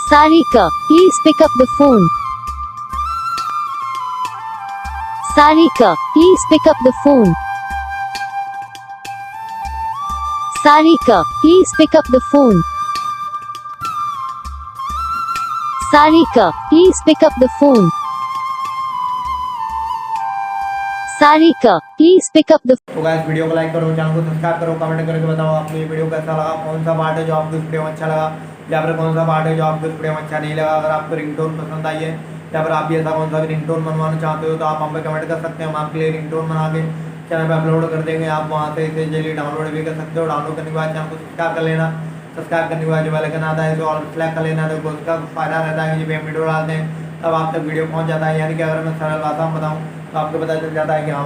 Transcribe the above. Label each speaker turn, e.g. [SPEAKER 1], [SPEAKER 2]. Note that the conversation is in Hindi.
[SPEAKER 1] Sarika, please pick up the phone. Sarika, please pick up the phone. Sarika, please pick up the phone. Sarika, please pick up the phone. Sarika, please pick up the
[SPEAKER 2] तो गाइस वीडियो को लाइक करो, चैनल को सब्सक्राइब करो, कमेंट करके बताओ आपको ये वीडियो कैसा लगा, कौन सा पार्ट है जो आपको इस वीडियो में अच्छा लगा या फिर कौन सा पार्ट है जो आपको इस वीडियो में अच्छा नहीं लगा। अगर आपको रिंगटोन पसंद आई है या फिर आप भी ऐसा कौन सा भी रिंगटोन बनवाना चाहते हो तो आप हम पे कमेंट कर सकते हैं। हम आपके लिए रिंगटोन बना के चैनल पर अपलोड कर देंगे। आप वहाँ से इसे जल्दी डाउनलोड भी कर सकते हो। डाउनलोड करने के बाद चैनल को सब्सक्राइब कर लेना। सब्सक्राइब करने के बाद जो बेल आइकन आता है इसे ऑल सेलेक्ट कर लेना। तो उसका फायदा रहता है कि जब हम वीडियो डालते हैं तब आप तक वीडियो पहुँच जाता है। यानी कि अगर मैं सरल भाषा में बताऊँ तो आपको पता चल जाता है कि हाँ